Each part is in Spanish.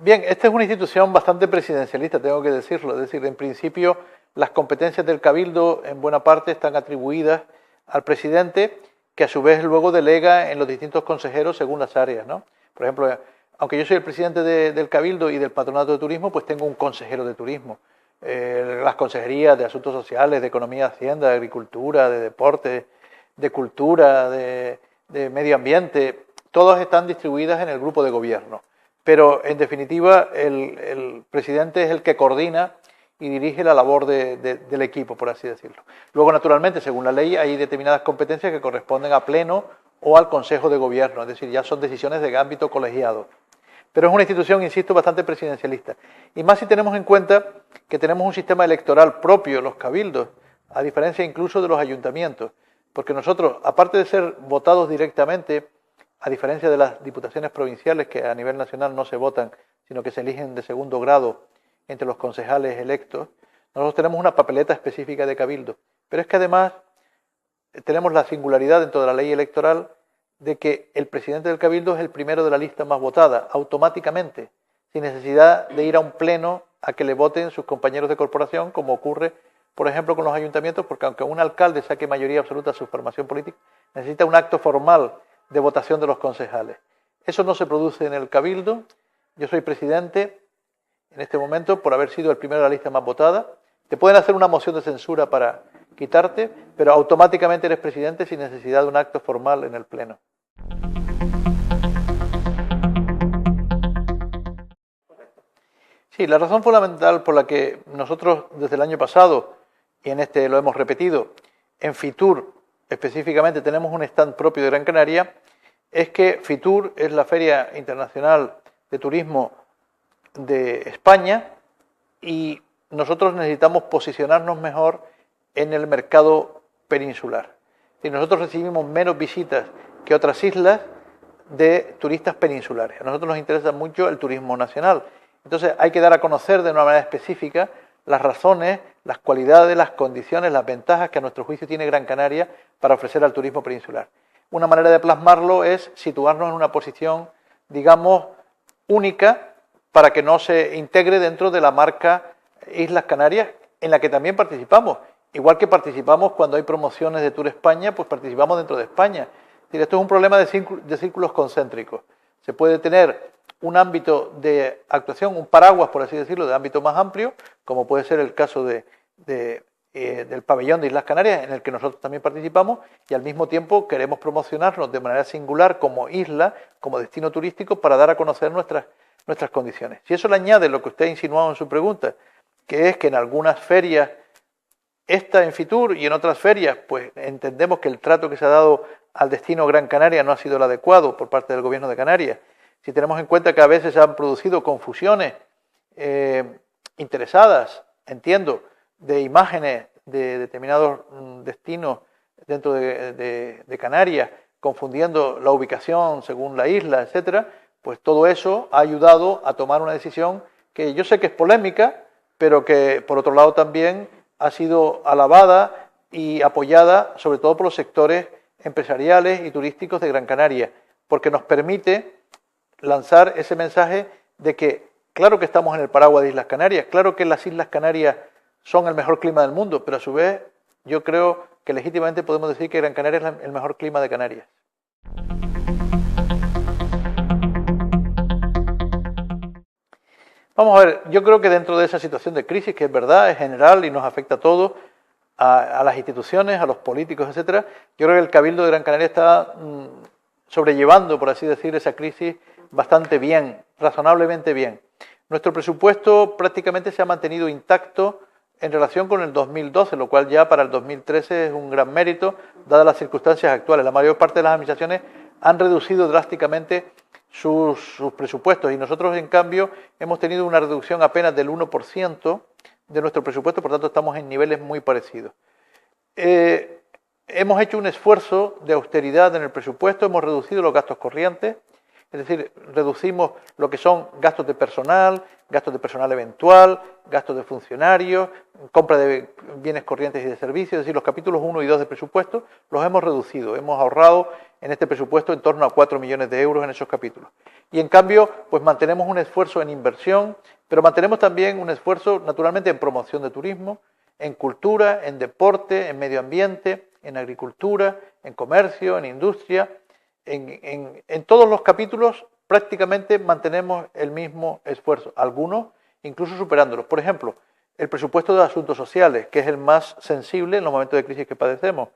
Bien, esta es una institución bastante presidencialista, tengo que decirlo. Es decir, en principio las competencias del Cabildo en buena parte están atribuidas al presidente, que a su vez luego delega en los distintos consejeros según las áreas, ¿no? Por ejemplo, aunque yo soy el presidente del Cabildo y del Patronato de Turismo, pues tengo un consejero de turismo. Las consejerías de Asuntos Sociales, de Economía, Hacienda, de Agricultura, de Deporte, de Cultura, de Medio Ambiente, todas están distribuidas en el grupo de gobierno. Pero, en definitiva, el presidente es el que coordina y dirige la labor del equipo, por así decirlo. Luego, naturalmente, según la ley, hay determinadas competencias que corresponden a Pleno o al Consejo de Gobierno, es decir, ya son decisiones de ámbito colegiado. Pero es una institución, insisto, bastante presidencialista. Y más si tenemos en cuenta que tenemos un sistema electoral propio, los cabildos, a diferencia incluso de los ayuntamientos. Porque nosotros, aparte de ser votados directamente, a diferencia de las diputaciones provinciales que a nivel nacional no se votan, sino que se eligen de segundo grado entre los concejales electos, nosotros tenemos una papeleta específica de cabildo. Pero es que además tenemos la singularidad dentro de la ley electoral de que el presidente del cabildo es el primero de la lista más votada, automáticamente, sin necesidad de ir a un pleno a que le voten sus compañeros de corporación, como ocurre, por ejemplo, con los ayuntamientos, porque aunque un alcalde saque mayoría absoluta a su formación política, necesita un acto formal de votación de los concejales. Eso no se produce en el cabildo. Yo soy presidente en este momento por haber sido el primero de la lista más votada. Te pueden hacer una moción de censura para quitarte, pero automáticamente eres presidente sin necesidad de un acto formal en el pleno. Sí, la razón fundamental por la que nosotros desde el año pasado, y en este lo hemos repetido, en Fitur específicamente tenemos un stand propio de Gran Canaria, es que Fitur es la Feria Internacional de Turismo de España y nosotros necesitamos posicionarnos mejor en el mercado peninsular. Y nosotros recibimos menos visitas que otras islas de turistas peninsulares. A nosotros nos interesa mucho el turismo nacional. Entonces hay que dar a conocer de una manera específica las razones, las cualidades, las condiciones, las ventajas que a nuestro juicio tiene Gran Canaria para ofrecer al turismo peninsular. Una manera de plasmarlo es situarnos en una posición, digamos, única para que no se integre dentro de la marca Islas Canarias, en la que también participamos. Igual que participamos cuando hay promociones de Tour España, pues participamos dentro de España. Es decir, esto es un problema de círculos concéntricos. Se puede tener un ámbito de actuación, un paraguas, por así decirlo, de ámbito más amplio, como puede ser el caso del pabellón de Islas Canarias, en el que nosotros también participamos, y al mismo tiempo queremos promocionarnos de manera singular como isla, como destino turístico, para dar a conocer nuestras condiciones. Si eso le añade lo que usted ha insinuado en su pregunta, que es que en algunas ferias, esta en Fitur y en otras ferias, pues entendemos que el trato que se ha dado al destino Gran Canaria no ha sido el adecuado por parte del Gobierno de Canarias. Si tenemos en cuenta que a veces se han producido confusiones interesadas, entiendo, de imágenes de determinados destinos dentro de Canarias, confundiendo la ubicación según la isla, etcétera, pues todo eso ha ayudado a tomar una decisión que yo sé que es polémica, pero que por otro lado también ha sido alabada y apoyada sobre todo por los sectores empresariales y turísticos de Gran Canaria, porque nos permite lanzar ese mensaje de que claro que estamos en el paraguas de Islas Canarias, claro que las Islas Canarias son el mejor clima del mundo, pero a su vez yo creo que legítimamente podemos decir que Gran Canaria es el mejor clima de Canarias. Vamos a ver, yo creo que dentro de esa situación de crisis, que es verdad, es general y nos afecta a todos, a las instituciones, a los políticos, etcétera, yo creo que el Cabildo de Gran Canaria está sobrellevando, por así decir, esa crisis bastante bien, razonablemente bien. Nuestro presupuesto prácticamente se ha mantenido intacto en relación con el 2012, lo cual ya para el 2013 es un gran mérito, dadas las circunstancias actuales. La mayor parte de las administraciones han reducido drásticamente sus presupuestos y nosotros, en cambio, hemos tenido una reducción apenas del 1% de nuestro presupuesto, por tanto estamos en niveles muy parecidos. Hemos hecho un esfuerzo de austeridad en el presupuesto, hemos reducido los gastos corrientes, es decir, reducimos lo que son gastos de personal eventual, gastos de funcionarios, compra de bienes corrientes y de servicios, es decir, los capítulos 1 y 2 del presupuesto los hemos reducido, hemos ahorrado en este presupuesto en torno a 4 millones de euros en esos capítulos. Y en cambio, pues mantenemos un esfuerzo en inversión, pero mantenemos también un esfuerzo naturalmente en promoción de turismo, en cultura, en deporte, en medio ambiente, en agricultura, en comercio, en industria. En todos los capítulos prácticamente mantenemos el mismo esfuerzo, algunos incluso superándolos. Por ejemplo, el presupuesto de asuntos sociales, que es el más sensible en los momentos de crisis que padecemos,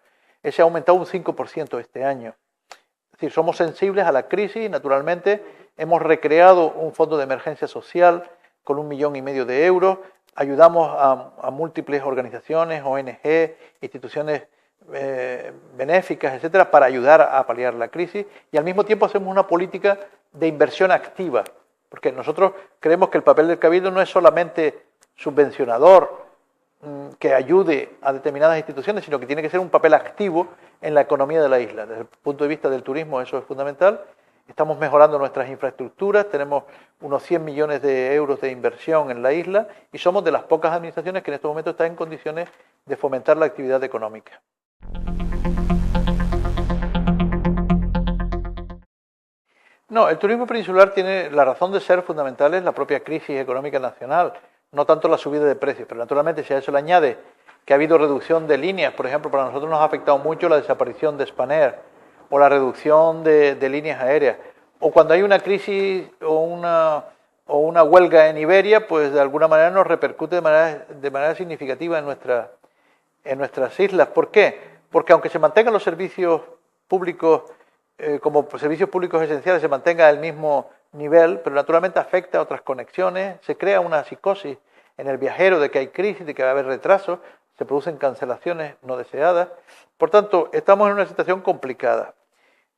ese ha aumentado un 5% este año. Es decir, somos sensibles a la crisis y naturalmente hemos recreado un fondo de emergencia social con 1,5 millones de euros, ayudamos a múltiples organizaciones, ONG, instituciones benéficas, etcétera, para ayudar a paliar la crisis y al mismo tiempo hacemos una política de inversión activa, porque nosotros creemos que el papel del Cabildo no es solamente subvencionador que ayude a determinadas instituciones, sino que tiene que ser un papel activo en la economía de la isla. Desde el punto de vista del turismo eso es fundamental. Estamos mejorando nuestras infraestructuras, tenemos unos 100 millones de euros de inversión en la isla y somos de las pocas administraciones que en estos momentos están en condiciones de fomentar la actividad económica. No, el turismo peninsular tiene la razón de ser fundamental es la propia crisis económica nacional, no tanto la subida de precios, pero naturalmente si a eso le añade que ha habido reducción de líneas, por ejemplo, para nosotros nos ha afectado mucho la desaparición de Spanair o la reducción de líneas aéreas, o cuando hay una crisis o una huelga en Iberia, pues de alguna manera nos repercute de manera significativa en nuestras islas. ¿Por qué? Porque aunque se mantengan los servicios públicos como servicios públicos esenciales se mantenga al mismo nivel, pero naturalmente afecta a otras conexiones, se crea una psicosis en el viajero de que hay crisis, de que va a haber retrasos, se producen cancelaciones no deseadas. Por tanto, estamos en una situación complicada.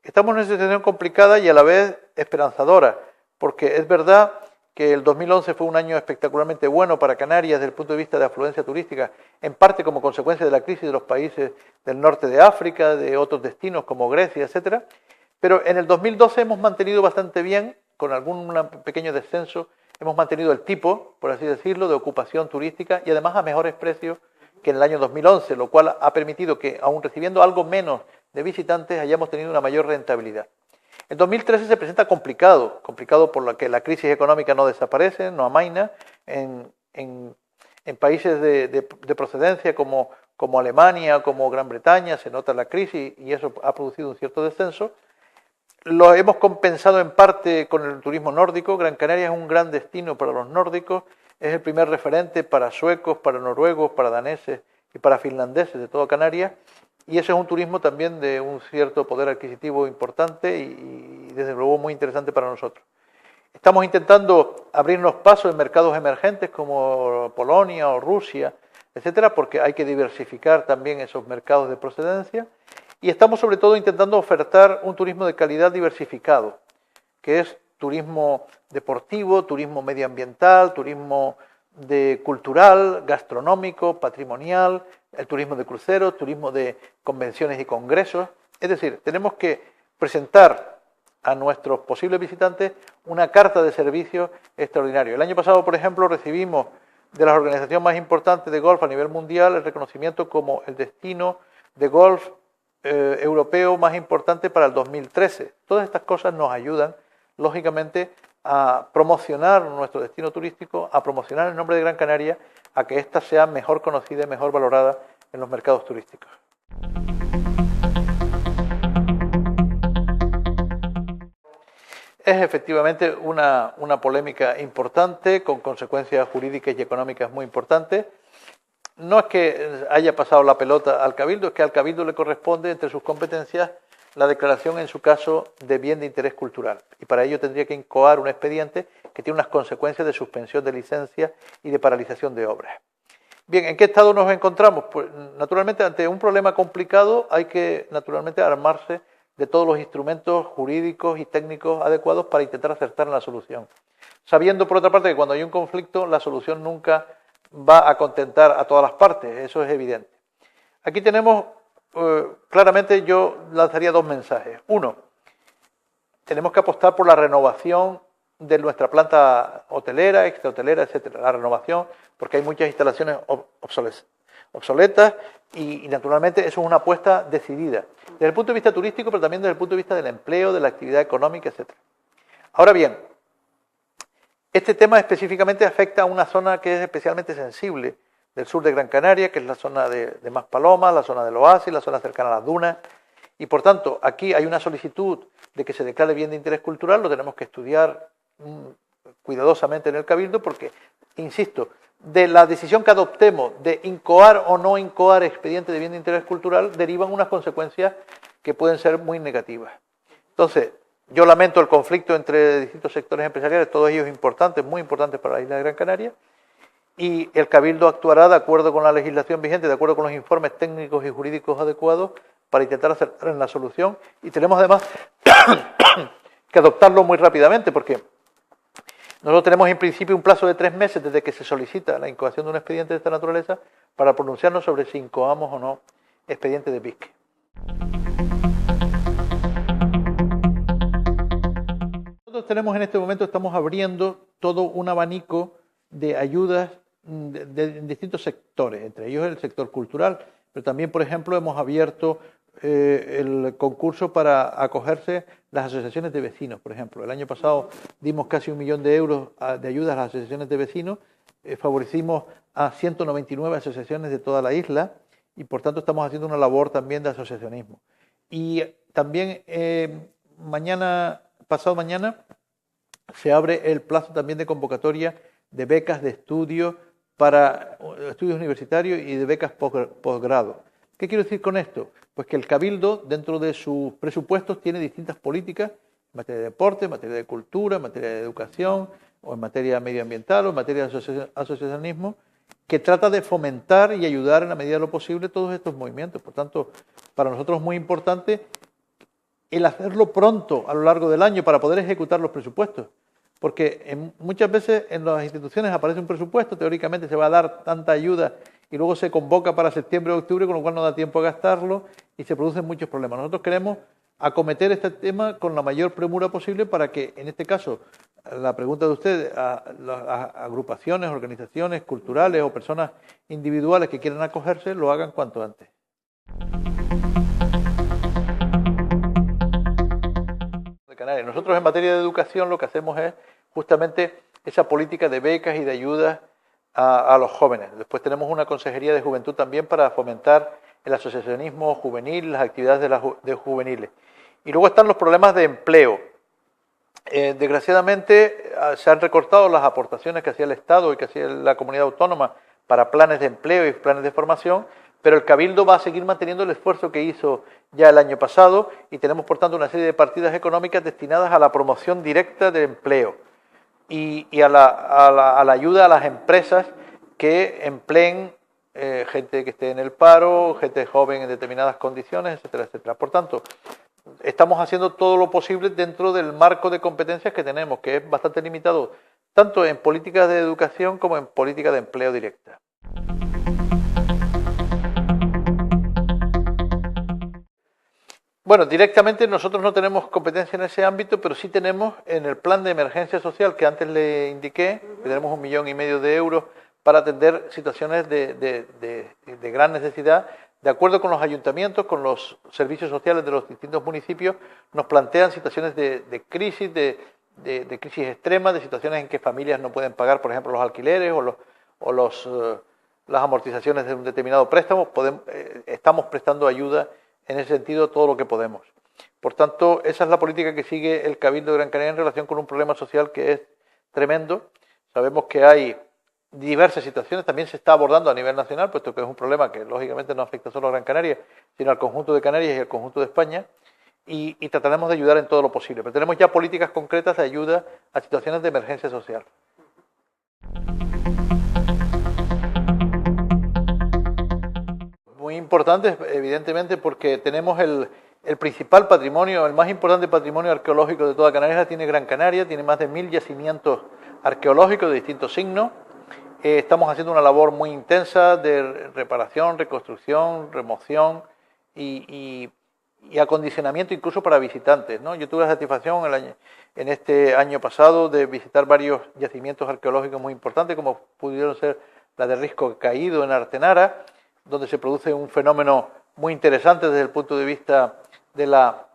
Estamos en una situación complicada y a la vez esperanzadora, porque es verdad que el 2011 fue un año espectacularmente bueno para Canarias desde el punto de vista de afluencia turística, en parte como consecuencia de la crisis de los países del norte de África, de otros destinos como Grecia, etcétera. Pero en el 2012 hemos mantenido bastante bien, con algún pequeño descenso, hemos mantenido el tipo, por así decirlo, de ocupación turística y además a mejores precios que en el año 2011, lo cual ha permitido que, aun recibiendo algo menos de visitantes, hayamos tenido una mayor rentabilidad. El 2013 se presenta complicado por lo que la crisis económica no desaparece, no amaina, en países de procedencia como Alemania, como Gran Bretaña, se nota la crisis y eso ha producido un cierto descenso. Lo hemos compensado en parte con el turismo nórdico. Gran Canaria es un gran destino para los nórdicos, es el primer referente para suecos, para noruegos, para daneses y para finlandeses de toda Canarias, y ese es un turismo también de un cierto poder adquisitivo importante y desde luego muy interesante para nosotros. Estamos intentando abrirnos paso en mercados emergentes como Polonia o Rusia, etcétera, porque hay que diversificar también esos mercados de procedencia. Y estamos sobre todo intentando ofertar un turismo de calidad diversificado, que es turismo deportivo, turismo medioambiental, turismo cultural, gastronómico, patrimonial, el turismo de cruceros, turismo de convenciones y congresos. Es decir, tenemos que presentar a nuestros posibles visitantes una carta de servicios extraordinario. El año pasado, por ejemplo, recibimos de las organizaciones más importantes de golf a nivel mundial el reconocimiento como el destino de golf europeo más importante para el 2013. Todas estas cosas nos ayudan, lógicamente, a promocionar nuestro destino turístico, a promocionar el nombre de Gran Canaria, a que ésta sea mejor conocida y mejor valorada en los mercados turísticos. Es efectivamente una polémica importante, con consecuencias jurídicas y económicas muy importantes. No es que haya pasado la pelota al Cabildo, es que al Cabildo le corresponde, entre sus competencias, la declaración, en su caso, de bien de interés cultural. Y para ello tendría que incoar un expediente que tiene unas consecuencias de suspensión de licencia y de paralización de obras. Bien, ¿en qué estado nos encontramos? Pues naturalmente ante un problema complicado hay que naturalmente armarse de todos los instrumentos jurídicos y técnicos adecuados para intentar acertar en la solución. Sabiendo, por otra parte, que cuando hay un conflicto, la solución nunca va a contentar a todas las partes, eso es evidente. Aquí tenemos, claramente yo lanzaría dos mensajes. Uno, tenemos que apostar por la renovación de nuestra planta hotelera, extrahotelera, etcétera. La renovación, porque hay muchas instalaciones obsoletas y naturalmente eso es una apuesta decidida, desde el punto de vista turístico, pero también desde el punto de vista del empleo, de la actividad económica, etcétera. Ahora bien, este tema específicamente afecta a una zona que es especialmente sensible del sur de Gran Canaria, que es la zona de Maspalomas, la zona del Oasis, la zona cercana a las dunas, y por tanto aquí hay una solicitud de que se declare bien de interés cultural, lo tenemos que estudiar cuidadosamente en el Cabildo porque, insisto, de la decisión que adoptemos de incoar o no incoar expediente de bien de interés cultural derivan unas consecuencias que pueden ser muy negativas. Entonces, yo lamento el conflicto entre distintos sectores empresariales, todos ellos importantes, muy importantes para la isla de Gran Canaria, y el Cabildo actuará de acuerdo con la legislación vigente, de acuerdo con los informes técnicos y jurídicos adecuados para intentar acertar en la solución, y tenemos además que adoptarlo muy rápidamente porque nosotros tenemos en principio un plazo de 3 meses desde que se solicita la incoación de un expediente de esta naturaleza para pronunciarnos sobre si incoamos o no expediente de BIC. Nosotros tenemos en este momento, estamos abriendo todo un abanico de ayudas de distintos sectores, entre ellos el sector cultural, pero también, por ejemplo, hemos abierto el concurso para acogerse las asociaciones de vecinos, por ejemplo. El año pasado dimos casi 1 millón de euros de ayuda a las asociaciones de vecinos, favorecimos a 199 asociaciones de toda la isla y por tanto estamos haciendo una labor también de asociacionismo. Y también pasado mañana, se abre el plazo también de convocatoria de becas de estudio para estudios universitarios y de becas posgrado. ¿Qué quiero decir con esto? Pues que el Cabildo, dentro de sus presupuestos, tiene distintas políticas en materia de deporte, en materia de cultura, en materia de educación, o en materia medioambiental, o en materia de asociacionismo, que trata de fomentar y ayudar en la medida de lo posible todos estos movimientos. Por tanto, para nosotros es muy importante el hacerlo pronto a lo largo del año para poder ejecutar los presupuestos. Porque muchas veces en las instituciones aparece un presupuesto, teóricamente se va a dar tanta ayuda y luego se convoca para septiembre o octubre, con lo cual no da tiempo a gastarlo y se producen muchos problemas. Nosotros queremos acometer este tema con la mayor premura posible para que, en este caso, la pregunta de ustedes, a las agrupaciones, organizaciones culturales o personas individuales que quieran acogerse, lo hagan cuanto antes. Nosotros en materia de educación lo que hacemos es justamente esa política de becas y de ayudas a los jóvenes. Después tenemos una consejería de juventud también para fomentar el asociacionismo juvenil, las actividades de juveniles. Y luego están los problemas de empleo. Desgraciadamente se han recortado las aportaciones que hacía el Estado y que hacía la comunidad autónoma para planes de empleo y planes de formación, pero el Cabildo va a seguir manteniendo el esfuerzo que hizo ya el año pasado y tenemos, por tanto, una serie de partidas económicas destinadas a la promoción directa del empleo y a la ayuda a las empresas que empleen gente que esté en el paro, gente joven en determinadas condiciones, etcétera, etcétera. Por tanto, estamos haciendo todo lo posible dentro del marco de competencias que tenemos, que es bastante limitado, tanto en políticas de educación como en políticas de empleo directa. Bueno, directamente nosotros no tenemos competencia en ese ámbito, pero sí tenemos en el plan de emergencia social que antes le indiqué, que tenemos 1,5 millones de euros para atender situaciones de gran necesidad. De acuerdo con los ayuntamientos, con los servicios sociales de los distintos municipios, nos plantean situaciones de crisis, de crisis extrema, de situaciones en que familias no pueden pagar, por ejemplo, los alquileres o las amortizaciones de un determinado préstamo. Estamos prestando ayuda en ese sentido todo lo que podemos. Por tanto, esa es la política que sigue el Cabildo de Gran Canaria en relación con un problema social que es tremendo. Sabemos que hay diversas situaciones, también se está abordando a nivel nacional, puesto que es un problema que lógicamente no afecta solo a Gran Canaria, sino al conjunto de Canarias y al conjunto de España, y trataremos de ayudar en todo lo posible. Pero tenemos ya políticas concretas de ayuda a situaciones de emergencia social. Muy importante, evidentemente, porque tenemos el principal patrimonio, el más importante patrimonio arqueológico de toda Canarias, tiene Gran Canaria, tiene más de 1.000 yacimientos arqueológicos de distintos signos. Estamos haciendo una labor muy intensa de reparación, reconstrucción, remoción y y acondicionamiento incluso para visitantes, ¿no? Yo tuve la satisfacción en este año pasado de visitar varios yacimientos arqueológicos muy importantes, como pudieron ser la de Risco Caído en Artenara, donde se produce un fenómeno muy interesante desde el punto de vista de la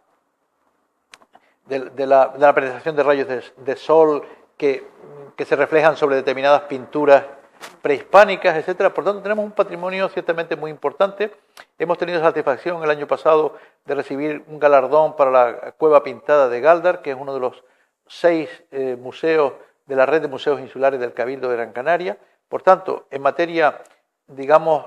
penetración de rayos de sol que se reflejan sobre determinadas pinturas prehispánicas, etcétera. Por tanto, tenemos un patrimonio ciertamente muy importante. Hemos tenido satisfacción el año pasado de recibir un galardón para la Cueva Pintada de Gáldar, que es uno de los 6 museos de la red de museos insulares del Cabildo de Gran Canaria. Por tanto, en materia, digamos,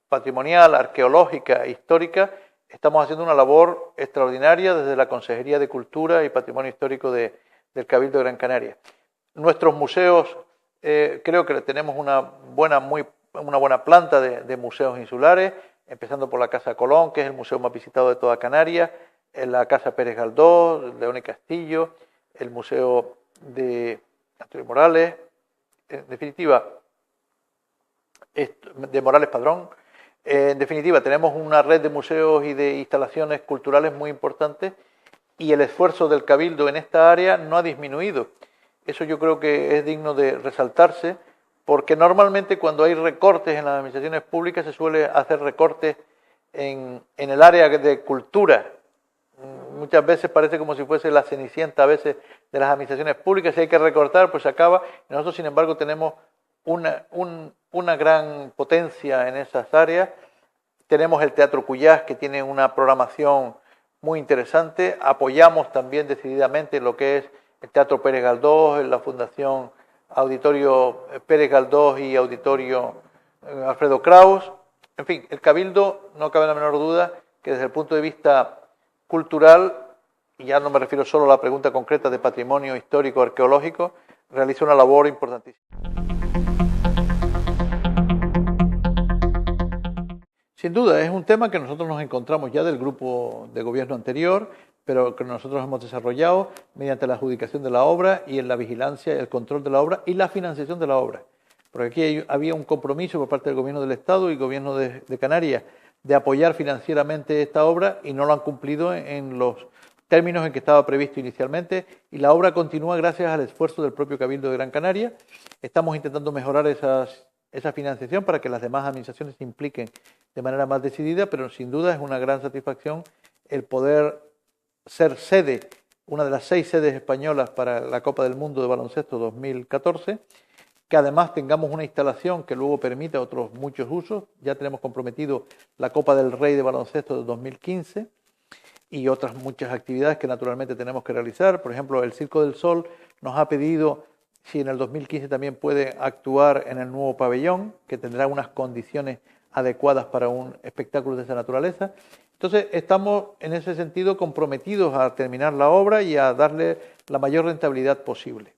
patrimonial, arqueológica, histórica, estamos haciendo una labor extraordinaria desde la Consejería de Cultura y Patrimonio Histórico del Cabildo de Gran Canaria. Nuestros museos, creo que tenemos una buena planta de museos insulares, empezando por la Casa Colón, que es el museo más visitado de toda Canarias, la Casa Pérez Galdós, León y Castillo, el Museo de Antonio Morales, en definitiva, de Morales Padrón. En definitiva, tenemos una red de museos y de instalaciones culturales muy importantes y el esfuerzo del Cabildo en esta área no ha disminuido. Eso yo creo que es digno de resaltarse, porque normalmente cuando hay recortes en las administraciones públicas se suele hacer recortes en el área de cultura. Muchas veces parece como si fuese la cenicienta a veces de las administraciones públicas, si hay que recortar pues se acaba. Nosotros sin embargo tenemos una gran potencia en esas áreas. Tenemos el Teatro Cuyás, que tiene una programación muy interesante. Apoyamos también decididamente lo que es el Teatro Pérez Galdós, la Fundación Auditorio Pérez Galdós y Auditorio Alfredo Kraus. En fin, el Cabildo, no cabe la menor duda que desde el punto de vista cultural, y ya no me refiero solo a la pregunta concreta de patrimonio histórico arqueológico, realiza una labor importantísima. Sin duda, es un tema que nosotros nos encontramos ya del grupo de gobierno anterior, pero que nosotros hemos desarrollado mediante la adjudicación de la obra y en la vigilancia, el control de la obra y la financiación de la obra. Porque aquí había un compromiso por parte del Gobierno del Estado y Gobierno de Canarias de apoyar financieramente esta obra y no lo han cumplido en los términos en que estaba previsto inicialmente, y la obra continúa gracias al esfuerzo del propio Cabildo de Gran Canaria. Estamos intentando mejorar esa financiación para que las demás administraciones se impliquen de manera más decidida, pero sin duda es una gran satisfacción el poder ser sede, una de las 6 sedes españolas para la Copa del Mundo de Baloncesto 2014, que además tengamos una instalación que luego permita otros muchos usos. Ya tenemos comprometido la Copa del Rey de Baloncesto de 2015 y otras muchas actividades que naturalmente tenemos que realizar. Por ejemplo, el Circo del Sol nos ha pedido si en el 2015 también puede actuar en el nuevo pabellón, que tendrá unas condiciones adecuadas para un espectáculo de esa naturaleza. Entonces, estamos en ese sentido comprometidos a terminar la obra y a darle la mayor rentabilidad posible.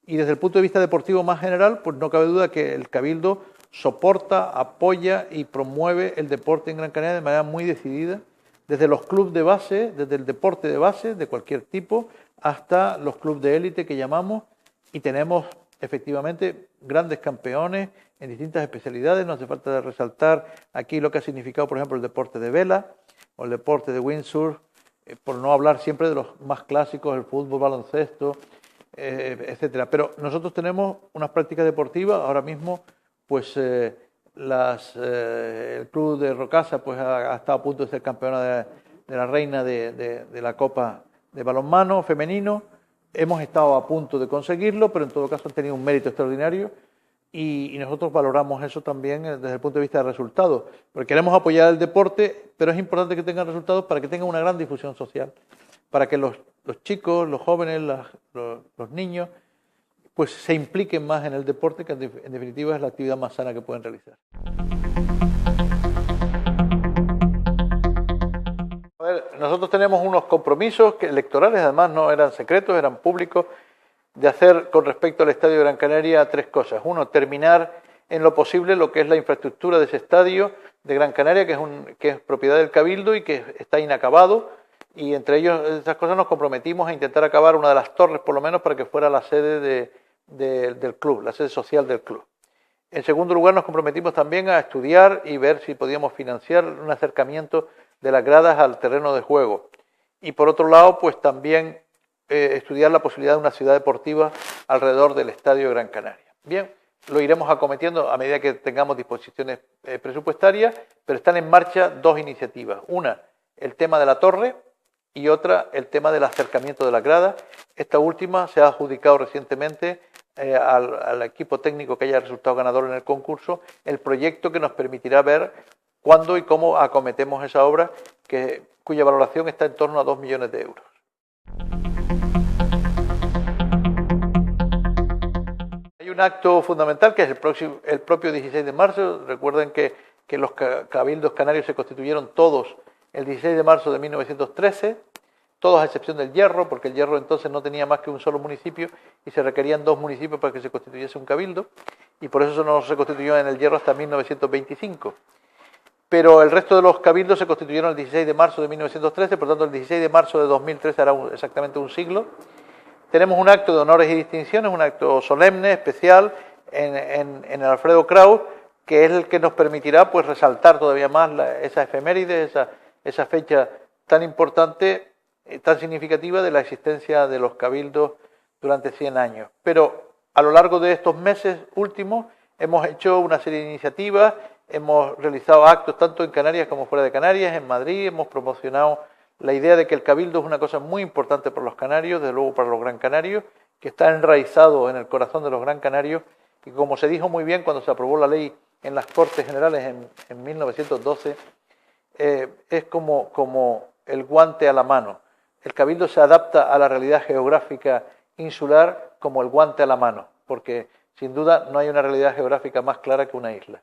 Y desde el punto de vista deportivo más general, pues no cabe duda que el Cabildo soporta, apoya y promueve el deporte en Gran Canaria de manera muy decidida, desde los clubes de base, desde el deporte de base de cualquier tipo, hasta los clubes de élite que llamamos, y tenemos efectivamente grandes campeones en distintas especialidades. No hace falta de resaltar aquí lo que ha significado, por ejemplo, el deporte de vela o el deporte de windsurf, por no hablar siempre de los más clásicos, el fútbol, baloncesto, etcétera. Pero nosotros tenemos unas prácticas deportivas. Ahora mismo, pues el club de Rocasa pues ha estado a punto de ser campeona de la reina de la Copa de Balonmano femenino. Hemos estado a punto de conseguirlo, pero en todo caso han tenido un mérito extraordinario y nosotros valoramos eso también desde el punto de vista de resultados, porque queremos apoyar el deporte, pero es importante que tengan resultados para que tengan una gran difusión social, para que los chicos, los jóvenes, los niños, pues se impliquen más en el deporte, que en definitiva es la actividad más sana que pueden realizar. A ver, nosotros tenemos unos compromisos electorales, además no eran secretos, eran públicos, de hacer con respecto al Estadio de Gran Canaria 3 cosas. Uno, terminar en lo posible lo que es la infraestructura de ese estadio de Gran Canaria, que es propiedad del Cabildo y que está inacabado, y entre ellos esas cosas nos comprometimos a intentar acabar una de las torres por lo menos para que fuera la sede del club, la sede social del club. En segundo lugar, nos comprometimos también a estudiar y ver si podíamos financiar un acercamiento de las gradas al terreno de juego. Y por otro lado, pues también estudiar la posibilidad de una ciudad deportiva alrededor del Estadio Gran Canaria. Bien, lo iremos acometiendo a medida que tengamos disposiciones presupuestarias, pero están en marcha dos iniciativas. Una, el tema de la torre, y otra, el tema del acercamiento de las gradas. Esta última se ha adjudicado recientemente al equipo técnico que haya resultado ganador en el concurso el proyecto que nos permitirá ver cuándo y cómo acometemos esa obra, cuya valoración está en torno a 2 millones de euros. Hay un acto fundamental que es el propio 16 de marzo. Recuerden que los cabildos canarios se constituyeron todos el 16 de marzo de 1913, todos a excepción del Hierro, porque el Hierro entonces no tenía más que un solo municipio y se requerían 2 municipios para que se constituyese un cabildo, y por eso no se constituyó en el Hierro hasta 1925. Pero el resto de los cabildos se constituyeron el 16 de marzo de 1913, por tanto el 16 de marzo de 2013 hará exactamente un siglo. Tenemos un acto de honores y distinciones, un acto solemne, especial, en el Alfredo Kraus, que es el que nos permitirá pues resaltar todavía más esa efeméride, esa fecha tan importante, tan significativa de la existencia de los cabildos durante 100 años. Pero a lo largo de estos meses últimos hemos hecho una serie de iniciativas, hemos realizado actos tanto en Canarias como fuera de Canarias, en Madrid, hemos promocionado la idea de que el cabildo es una cosa muy importante para los canarios, desde luego para los gran canarios, que está enraizado en el corazón de los gran canarios, y como se dijo muy bien cuando se aprobó la ley en las Cortes Generales en 1912, es como el guante a la mano. El cabildo se adapta a la realidad geográfica insular como el guante a la mano, porque sin duda no hay una realidad geográfica más clara que una isla.